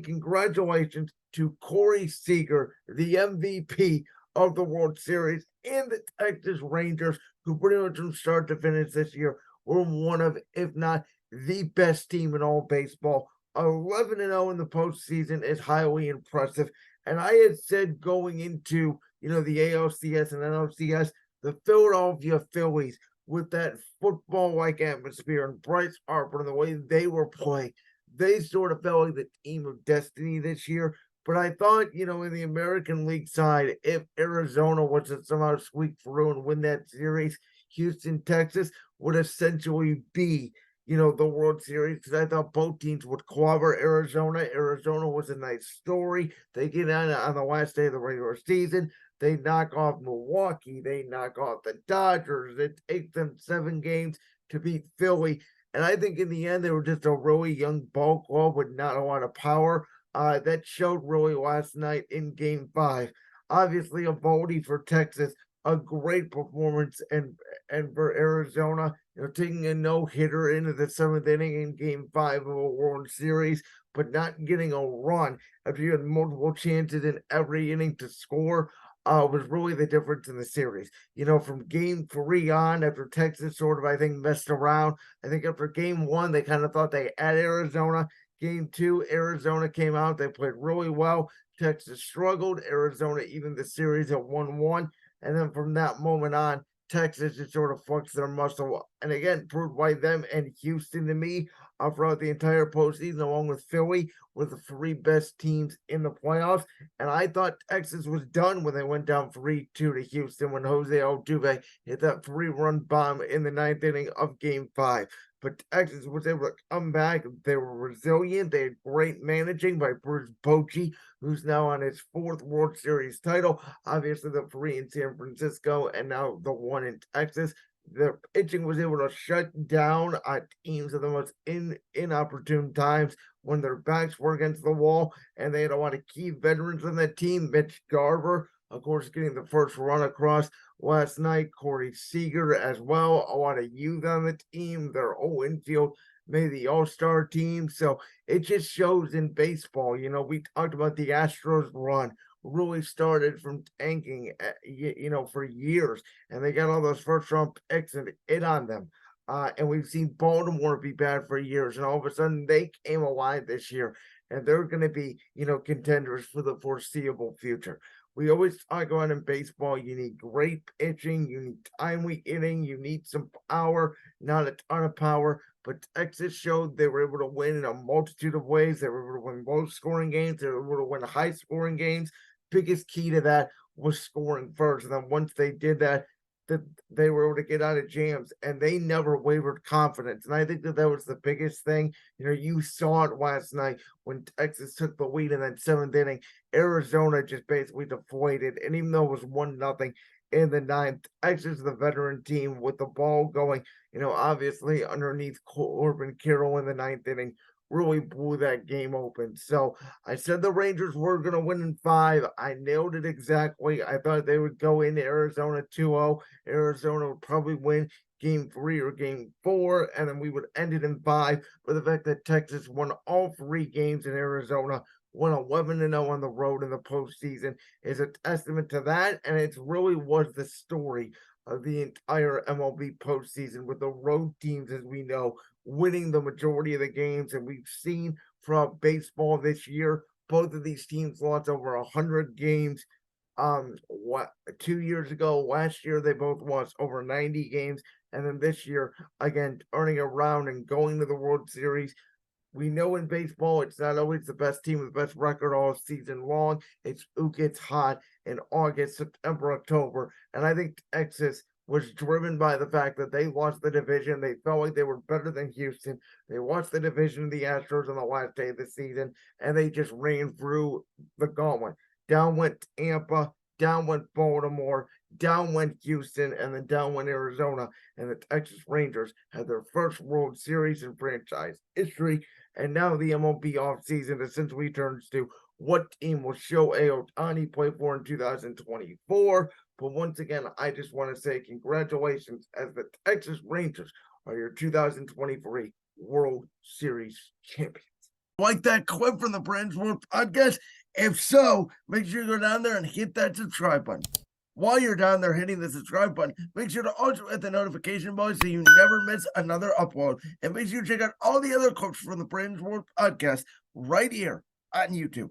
Congratulations to Corey Seager, the MVP of the World Series, and the Texas Rangers, who pretty much from start to finish this year were one of, if not the best team in all baseball. 11-0 in the postseason is highly impressive. And I had said going into, the ALCS and NLCS, the Philadelphia Phillies with that football-like atmosphere and Bryce Harper and the way they were playing, they sort of felt like the team of destiny this year. But I thought, in the American League side, if Arizona was to somehow squeak through and win that series, Houston, Texas would essentially be, the World Series, because I thought both teams would clobber Arizona. Arizona was a nice story. They get on the last day of the regular season. They knock off Milwaukee. They knock off the Dodgers. It takes them 7 games to beat Philly. And I think in the end, they were just a really young ball club with not a lot of power. That showed really last night in Game 5. Obviously, a Eovaldi for Texas, a great performance, and for Arizona, taking a no-hitter into the 7th inning in Game 5 of a World Series, but not getting a run after you had multiple chances in every inning to score. Was really the difference in the series. From game 3 on, after Texas sort of, I think, messed around, I think after game 1, they kind of thought they had Arizona. Game 2, Arizona came out. They played really well. Texas struggled. Arizona even the series at 1-1. And then from that moment on, Texas just sort of flexed their muscle. And again, proved by them and Houston to me throughout the entire postseason, along with Philly, were the 3 best teams in the playoffs. And I thought Texas was done when they went down 3-2 to Houston when Jose Altuve hit that 3-run bomb in the 9th inning of Game 5. But Texas was able to come back. They were resilient. They had great managing by Bruce Bochy, who's now on his 4th World Series title. Obviously, the 3 in San Francisco and now the 1 in Texas. The pitching was able to shut down teams at the most inopportune times when their backs were against the wall, and they had a lot of key veterans on that team. Mitch Garver, of course, getting the first run across last night. Corey Seager as well. A lot of youth on the team. Their whole infield made the All-Star team. So it just shows in baseball. We talked about the Astros run really started from tanking, for years, and they got all those first round picks and hit on them. And we've seen Baltimore be bad for years, and all of a sudden they came alive this year, and they're going to be, contenders for the foreseeable future. We always talk about in baseball, you need great pitching, you need timely hitting, you need some power, not a ton of power. But Texas showed they were able to win in a multitude of ways. They were able to win low scoring games, they were able to win high scoring games. Biggest key to that was scoring first. And then once they did that, they were able to get out of jams, and they never wavered confidence. And I think that was the biggest thing. You saw it last night when Texas took the lead in that 7th inning. Arizona just basically deflated, and even though it was 1-0 in the 9th, Texas, the veteran team with the ball going, obviously underneath Corbin Carroll in the 9th inning, really blew that game open. So I said the Rangers were going to win in 5. I nailed it exactly. I thought they would go into Arizona 2-0. Arizona would probably win game 3 or game 4, and then we would end it in 5. But the fact that Texas won all 3 games in Arizona, won 11-0 on the road in the postseason, is a testament to that. And it really was the story of the entire MLB postseason, with the road teams, as we know, winning the majority of the games. And we've seen from baseball this year, both of these teams lost over 100 games. What 2 years ago, last year, they both lost over 90 games. And then this year, again, turning around and going to the World Series. We know in baseball, it's not always the best team with the best record all season long. It's who gets hot in August, September, October. And I think Texas was driven by the fact that they lost the division. They felt like they were better than Houston. They lost the division of the Astros on the last day of the season, and they just ran through the gauntlet. Down went Tampa, down went Baltimore, down went Houston, and then down went Arizona. And the Texas Rangers had their first World Series in franchise history. And now the MLB offseason essentially turns to what team will Shohei Ohtani play for in 2024. But once again, I just want to say congratulations, as the Texas Rangers are your 2023 World Series champions. Like that clip from the Brand's World podcast? If so, make sure you go down there and hit that subscribe button. While you're down there hitting the subscribe button, make sure to also hit the notification bell so you never miss another upload. And make sure you check out all the other clips from the Brand's World podcast right here on YouTube.